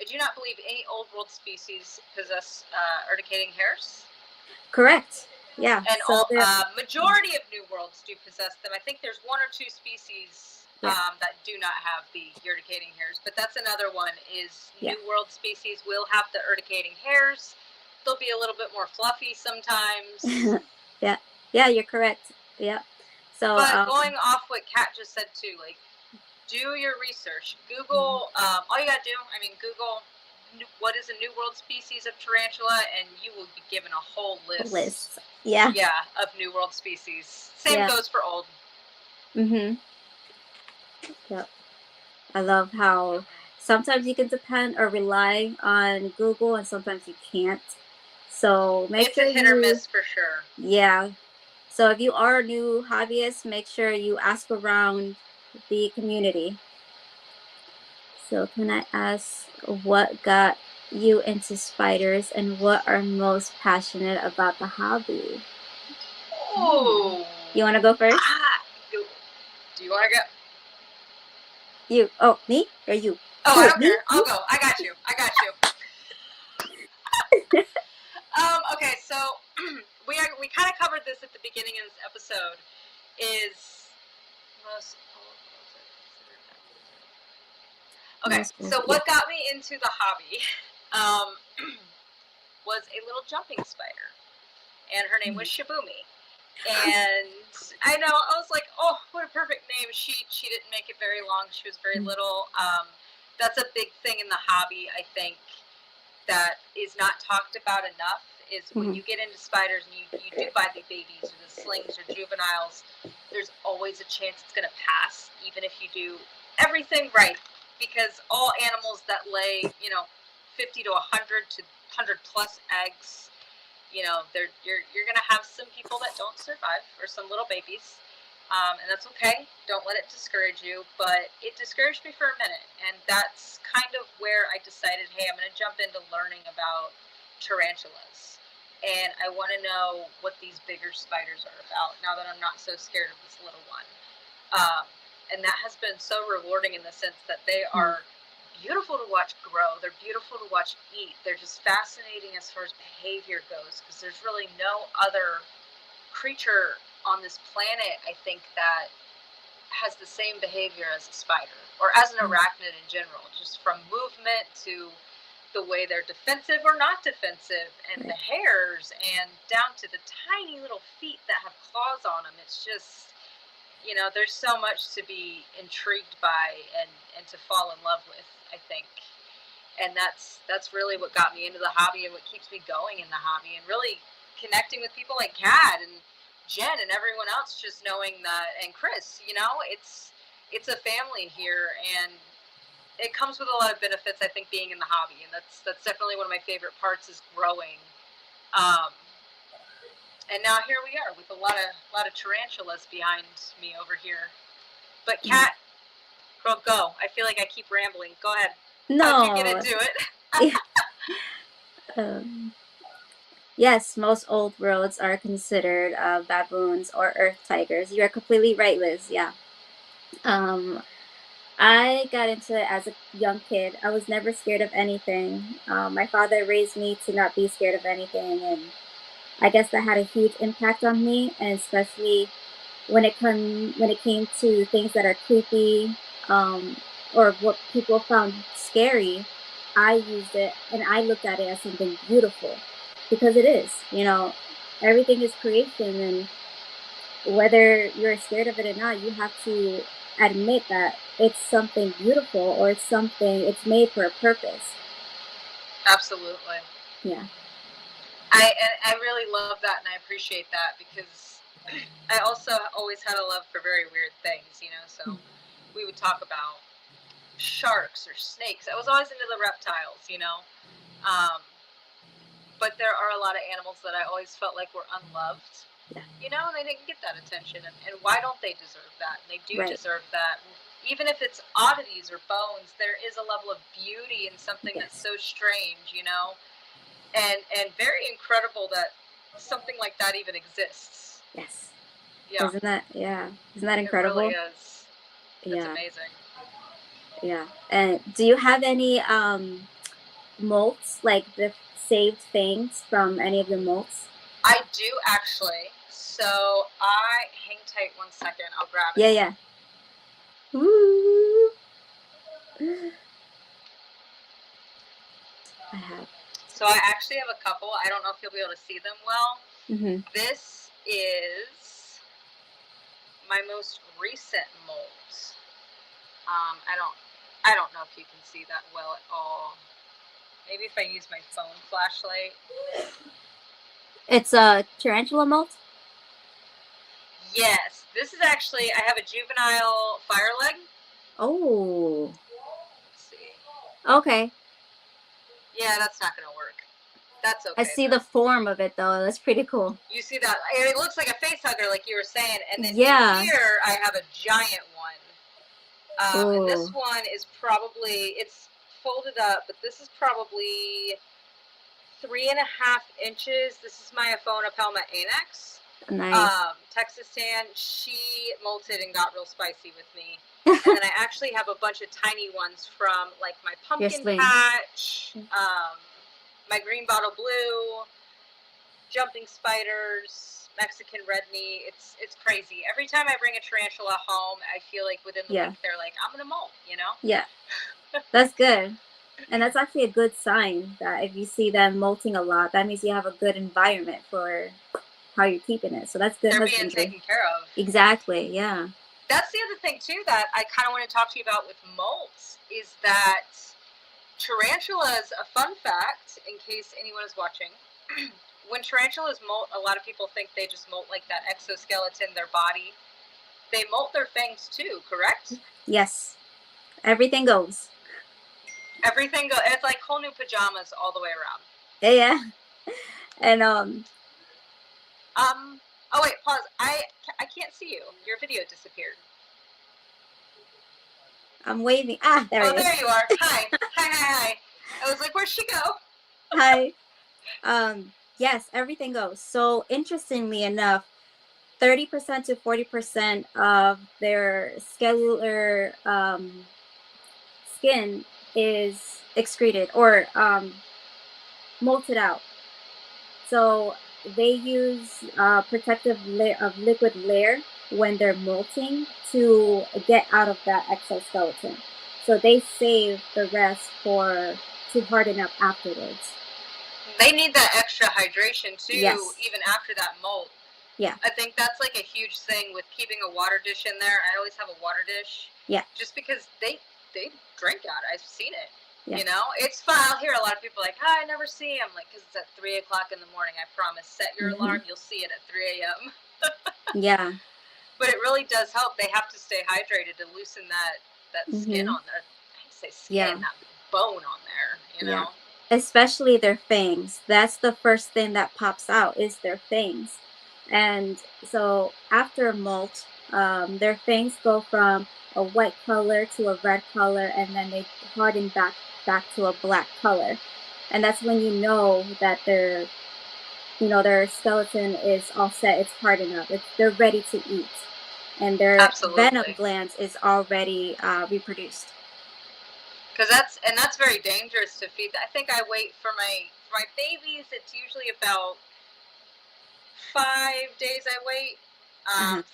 I do not believe any old world species possess urticating hairs. Correct. Yeah. And So all, there. majority of new worlds do possess them. I think there's one or two species Yeah. that do not have the urticating hairs, but that's another one. Is Yeah. new world species will have the urticating hairs. They'll be a little bit more fluffy sometimes. Yeah. Yeah. You're correct. Yeah. So. But going off what Kat just said too, like, do your research. Google. All you gotta do, I mean, Google what is a new world species of tarantula, and you will be given a whole list. Yeah. Yeah, of new world species. Same Yeah. goes for old. Mhm. Yep. I love how sometimes you can depend or rely on Google, and sometimes you can't. So make It's sure a hit or you. miss for sure. Yeah. So if you are a new hobbyist, make sure you ask around the community. So can I ask what got you into spiders and what are most passionate about the hobby? Ooh. You want to go first? Do you want to go? You. Oh, me or you? Oh, Who, I don't me? care. I'll go. I got you. I got you. Okay, so we kind of covered this at the beginning of this episode. Is most okay. So what got me into the hobby was a little jumping spider, and her name was Shibumi. And I know, I was like, oh, what a perfect name. She didn't make it very long. She was very little. That's a big thing in the hobby, I think, that is not talked about enough, is when you get into spiders and you do buy the babies or the slings or juveniles, there's always a chance it's going to pass, even if you do everything right. Because all animals that lay, 50 to 100 to 100 plus eggs, you're gonna have some people that don't survive, or some little babies, and that's okay. Don't let it discourage you. But it discouraged me for a minute, and that's kind of where I decided, hey, I'm gonna jump into learning about tarantulas, and I want to know what these bigger spiders are about. Now that I'm not so scared of this little one, and that has been so rewarding in the sense that they are beautiful to watch grow. They're beautiful to watch eat. They're just fascinating as far as behavior goes, because there's really no other creature on this planet, I think, that has the same behavior as a spider, or as an arachnid in general, just from movement to the way they're defensive or not defensive, and the hairs, and down to the tiny little feet that have claws on them. It's just, you know, there's so much to be intrigued by and to fall in love with, I think. And that's really what got me into the hobby and what keeps me going in the hobby, and really connecting with people like Kat and Jen and everyone else, just knowing that, and Chris, you know, it's a family here, and it comes with a lot of benefits, I think, being in the hobby, and that's definitely one of my favorite parts, is growing. Um, and now here we are with a lot of tarantulas behind me over here. But Kat, girl, go. I feel like I keep rambling. Go ahead. How'd you get No. into it? Yes, most old worlds are considered baboons or earth tigers. You are completely right, Liz. Yeah. Um, I got into it as a young kid. I was never scared of anything. My father raised me to not be scared of anything, and I guess that had a huge impact on me, and especially when it came to things that are creepy, or what people found scary. I used it and I looked at it as something beautiful, because it is. You know, everything is creation, and whether you're scared of it or not, you have to admit that it's something beautiful, or it's made for a purpose. Absolutely. Yeah. I really love that, and I appreciate that, because I also always had a love for very weird things, you know. So we would talk about sharks or snakes. I was always into the reptiles, you know. But there are a lot of animals that I always felt like were unloved, Yeah. you know, and they didn't get that attention. And why don't they deserve that? And they do Right. deserve that. Even if it's oddities or bones, there is a level of beauty in something Yes. that's so strange, you know, and very incredible that something like that even exists. Yes. Yeah, Isn't that incredible? it really is. It's Yeah. amazing. Yeah. And do you have any molts, like the saved fangs from any of the molts? I do, actually. So hang tight 1 second. I'll grab it. Yeah, yeah. Ooh. I have. So I actually have a couple. I don't know if you'll be able to see them well. Mm-hmm. This is my most recent mold. I don't know if you can see that well at all. Maybe if I use my phone flashlight. It's a tarantula molt? Yes, this is actually, I have a juvenile fire leg. Oh. Let's see. Okay. Yeah, that's not going to work. That's okay. I see the form of it, though. That's pretty cool. You see that? It looks like a face hugger, like you were saying. And then Yeah. here I have a giant one. And this one is probably, it's folded up, but this is probably 3.5 inches. This is my Aphona Pelma Anax. Nice. Texas tan. She molted and got real spicy with me. And then I actually have a bunch of tiny ones from like my pumpkin patch, my green bottle blue, jumping spiders, Mexican red knee. It's crazy. Every time I bring a tarantula home, I feel like within the week they're like, I'm gonna molt, you know? Yeah. That's good. And that's actually a good sign that if you see them molting a lot, that means you have a good environment for how you're keeping it. So that's good. They're being taken care of. Exactly, yeah. That's the other thing, too, that I kind of want to talk to you about with molts, is that tarantulas, a fun fact, in case anyone is watching, when tarantulas molt, a lot of people think they just molt like that exoskeleton, their body. They molt their fangs, too, correct? Yes. Everything goes. Everything goes. It's like whole new pajamas all the way around. Yeah. And, oh, wait, pause. I can't see you. Your video disappeared. I'm waving. Ah, there it is. Oh, there you are. Hi. Hi. I was like, where'd she go? Hi. Yes, everything goes. So, interestingly enough, 30% to 40% of their cellular skin is excreted or molted out. So they use protective layer of liquid layer when they're molting to get out of that exoskeleton. So they save the rest to harden up afterwards. They need that extra hydration too, yes. even after that molt. Yeah. I think that's like a huge thing with keeping a water dish in there. I always have a water dish. Yeah. Just because they drink out. I've seen it. Yeah. You know, it's fun. I'll hear a lot of people like, "Hi, I never see them." Like, because it's at 3 o'clock in the morning. I promise. Set your alarm. You'll see it at 3 a.m. Yeah. But it really does help. They have to stay hydrated to loosen that skin on their. I say skin, that bone on there. You know. Especially their fangs. That's the first thing that pops out is their fangs. And so after molt, their fangs go from a white color to a red color, and then they harden back to a black color. And that's when you know that their skeleton is all set. It's hardened up. They're ready to eat, and their venom glands is already reproduced. Because that's very dangerous to feed. I think I wait for my babies. It's usually about 5 days I wait.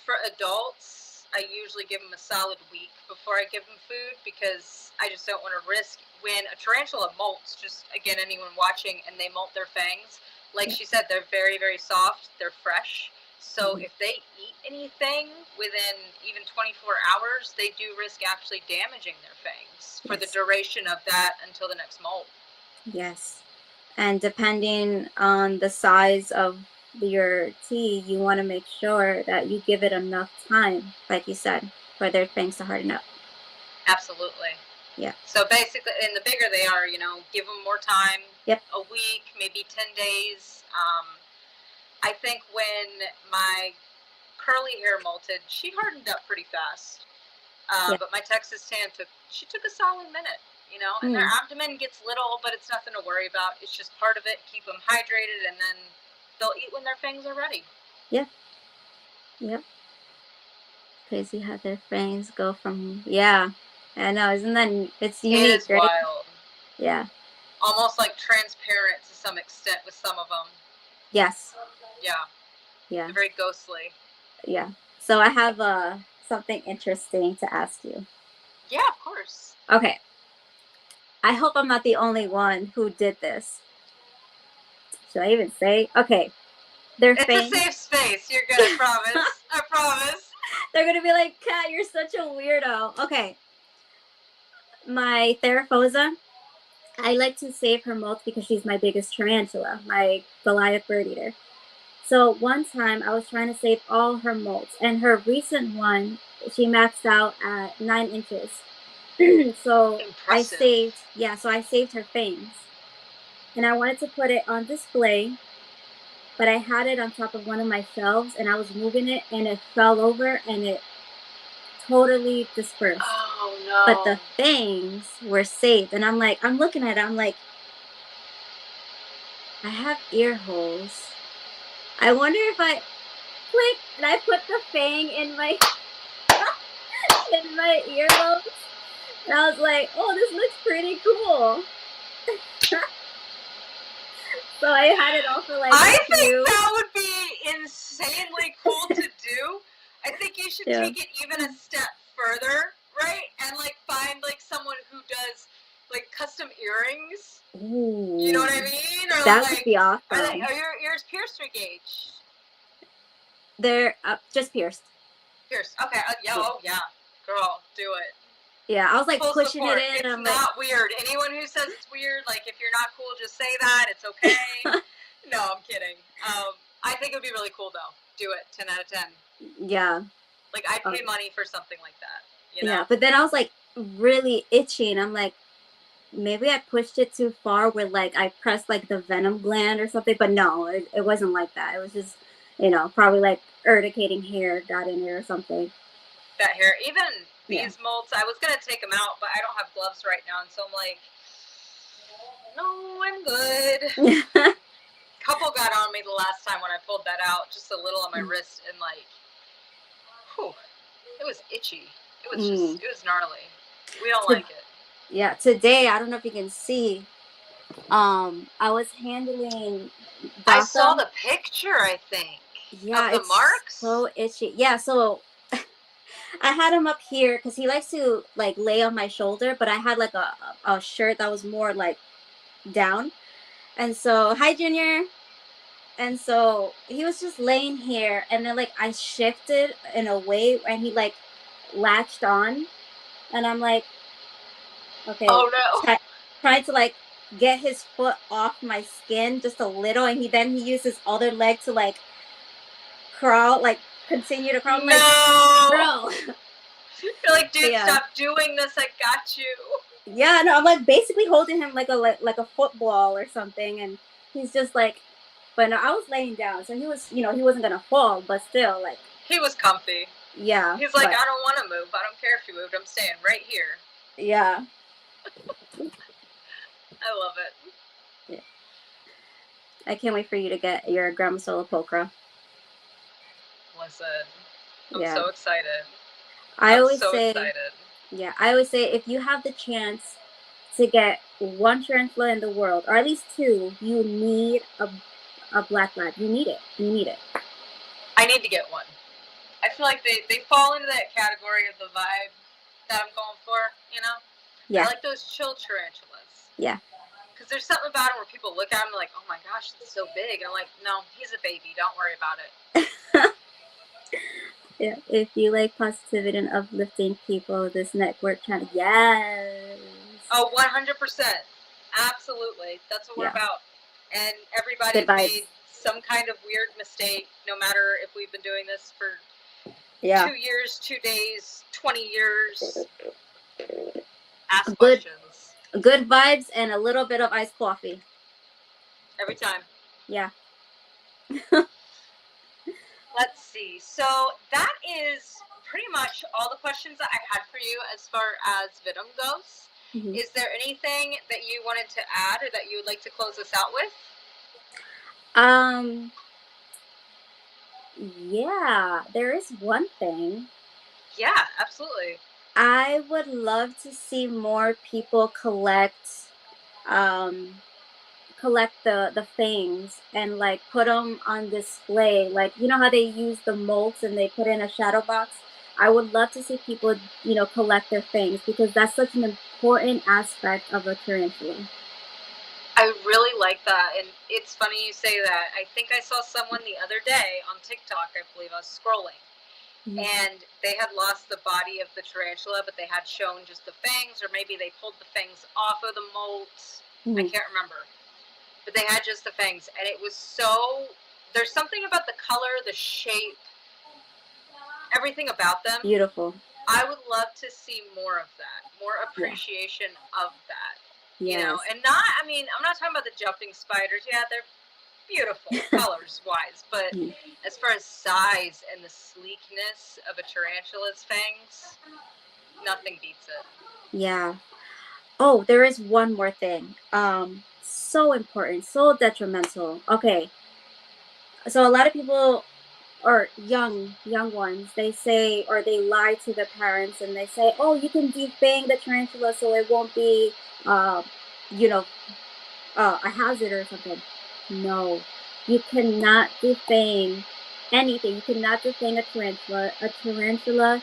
For adults, I usually give them a solid week before I give them food because I just don't want to risk when a tarantula molts. Just again, anyone watching, and they molt their fangs. Like she said, they're very, very soft. They're fresh. So if they eat anything within even 24 hours, they do risk actually damaging their fangs for the duration of that until the next molt. Yes. And depending on the size of your tea, you want to make sure that you give it enough time, like you said, for their fangs to harden up. Absolutely. Yeah. So basically, and the bigger they are, give them more time. Yep. A week, maybe 10 days. I think when my curly hair molted, she hardened up pretty fast. But my Texas tan took a solid minute, and their abdomen gets little, but it's nothing to worry about. It's just part of it. Keep them hydrated, and then they'll eat when their fangs are ready. Yep. Crazy how their fangs go from, I know, isn't that, it's unique, It is right? wild. Yeah. Almost like transparent to some extent with some of them. Yes. Yeah. They're very ghostly. Yeah. So I have something interesting to ask you. Yeah, of course. Okay. I hope I'm not the only one who did this. Should I even say? Okay. It's a safe space. You're good, I promise. I promise. They're going to be like, Kat, you're such a weirdo. Okay. My Theraphosa, I like to save her molt because she's my biggest tarantula, my Goliath bird eater. So one time I was trying to save all her molts, and her recent one, she maxed out at 9 inches. So impressive. I saved her fangs. And I wanted to put it on display, but I had it on top of one of my shelves, and I was moving it, and it fell over, and it totally dispersed. Oh, no. But the fangs were saved. And I'm looking at it, I'm like, I have ear holes. I wonder if I click and I put the fang in my earlobes. And I was like, oh, this looks pretty cool. So I had it all for like I think that would be insanely cool to do. I think you should take it even a step further, right? And like find like someone who does like custom earrings. Ooh, you know what I mean? Or that like, would be awesome. Are your ears pierced or gauged? They're just pierced. Pierced. Okay. Yeah. Girl, do it. Yeah, I was like Full pushing support. it in. It's I'm not weird. Anyone who says it's weird, like if you're not cool, just say that. It's okay. No, I'm kidding. I think it would be really cool though. Do it. 10 out of 10. Yeah. Like I'd pay money for something like that. You know? Yeah, but then I was like really itchy, and I'm like, maybe I pushed it too far where like I pressed like the venom gland or something, but no, it wasn't like that. It was just, probably like urticating hair got in there or something. That hair, even these molts, I was gonna take them out, but I don't have gloves right now, and so I'm like, no, I'm good. Couple got on me the last time when I pulled that out, just a little on my wrist, and like, whew, it was itchy. It was it was gnarly. We don't like it. Yeah, today, I don't know if you can see, I was handling Gotham. I saw the picture, I think. Yeah, of the marks. So itchy. Yeah, so I had him up here because he likes to like lay on my shoulder, but I had like a shirt that was more like down. And so, hi, Junior. And so he was just laying here, and then like I shifted in a way, and he like latched on, and I'm like, okay, Oh no. trying to like get his foot off my skin just a little, and he used his other leg to like crawl, like continue to crawl. I'm like, No. bro. You're like, dude, Yeah. stop doing this. I got you. Yeah, no, I'm like basically holding him like a football or something, and he's just like, but no, I was laying down, so he was, he wasn't gonna fall, but still, like, He was comfy. yeah, He's like, but I don't want to move. I don't care if you moved. I'm staying right here. yeah, I love it. yeah. I can't wait for you to get your Grandma Solo Pokra. Listen, I'm Yeah, so excited. I I'm always so say, excited. yeah, I always say if you have the chance to get one tarantula in the world, or at least two, you need a black lab. You need it. You need it. I need to get one. I feel like they fall into that category of the vibe that I'm going for, you know? Yeah. I like those chill tarantulas. Yeah. Because there's something about them where people look at them like, oh my gosh, it's so big. And I'm like, no, he's a baby. Don't worry about it. Yeah. If you like positivity and uplifting people, this network channel, yes. Oh, 100%. Absolutely. That's what we're about. And everybody's made some kind of weird mistake, no matter if we've been doing this for 2 years, 2 days, 20 years. Ask questions. Good vibes and a little bit of iced coffee. Every time. Yeah. Let's see. So that is pretty much all the questions that I had for you as far as Venom goes. Mm-hmm. Is there anything that you wanted to add or that you would like to close us out with? Yeah, there is one thing. Yeah, absolutely. I would love to see more people collect the fangs and like put them on display. Like, you know how they use the molds and they put in a shadow box? I would love to see people, collect their fangs, because that's such an important aspect of a tarantula. I really like that, and it's funny you say that. I think I saw someone the other day on TikTok, I believe I was scrolling, and they had lost the body of the tarantula, but they had shown just the fangs, or maybe they pulled the fangs off of the molds. I can't remember. But they had just the fangs, and it was so... There's something about the color, the shape, everything about them. Beautiful. I would love to see more of that, more appreciation of that. Yes. You know, and not, I mean, I'm not talking about the jumping spiders. Yeah, they're beautiful colors-wise, but as far as size and the sleekness of a tarantula's fangs, nothing beats it. Yeah. Oh, there is one more thing. So important, so detrimental. Okay. So a lot of people, or young ones, they say, or they lie to the parents and they say, oh, you can defang the tarantula so it won't be, a hazard or something. No, you cannot defang anything. You cannot defang a tarantula. A tarantula,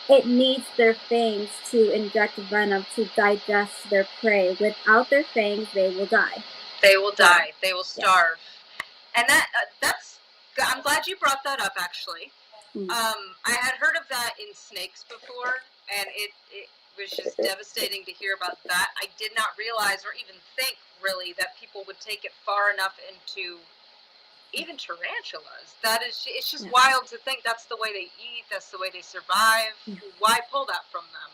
it needs their fangs to inject venom to digest their prey. Without their fangs, they will die. They will die. They will starve. Yeah. And that's... I'm glad you brought that up, actually. I had heard of that in snakes before, and it was just devastating to hear about that. I did not realize or even think, really, that people would take it far enough into even tarantulas. It's just wild to think that's the way they eat, that's the way they survive. Why pull that from them?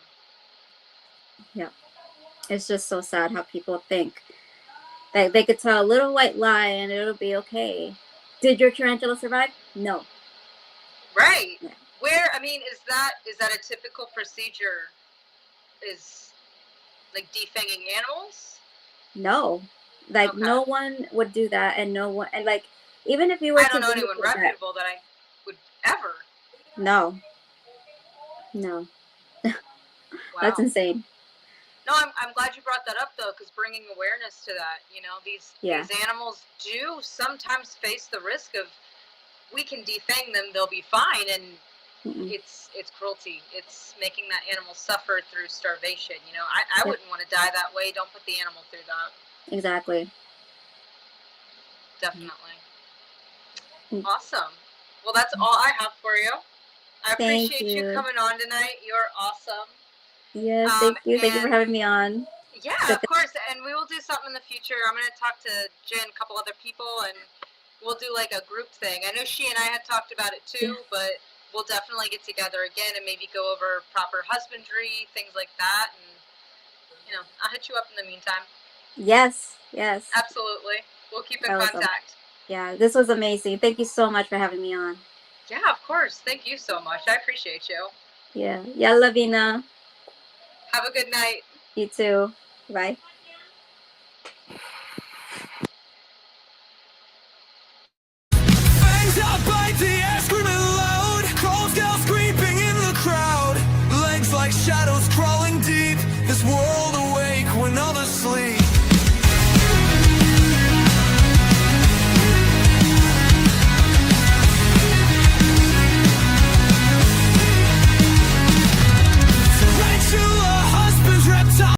Yeah. It's just so sad how people think that they could tell a little white lie and it'll be okay. Did your tarantula survive? No. Right. Yeah. Where, I mean, is that a typical procedure? Is like defanging animals? No. Like no one would do that, and no one, and like even if you were I don't know anyone reputable that I would ever. No. Wow. That's insane. No, I'm glad you brought that up, though, because bringing awareness to that, these animals do sometimes face the risk of, we can defang them, they'll be fine, and it's cruelty. It's making that animal suffer through starvation. I wouldn't want to die that way. Don't put the animal through that. Exactly. Definitely. Awesome. Well, that's all I have for you. I Thank appreciate you you. coming on tonight. You're awesome. Yes, thank you. Thank you for And having me on. yeah, of course. And we will do something in the future. I'm going to talk to Jen, a couple other people, and we'll do like a group thing. I know she and I had talked about it too, but we'll definitely get together again and maybe go over proper husbandry, things like that. And, you know, I'll hit you up in the meantime. Yes, yes. Absolutely. We'll keep in Awesome. contact. Yeah, this was amazing. Thank you so much for having me on. Yeah, of course. Thank you so much. I appreciate you. Yeah. Yalla Vina. Have a good night. You too. Bye. Fangs out, bite the air, screaming loud. Crawls down, screaming in the crowd. Legs like shadows crawling deep. This world awake when others sleep.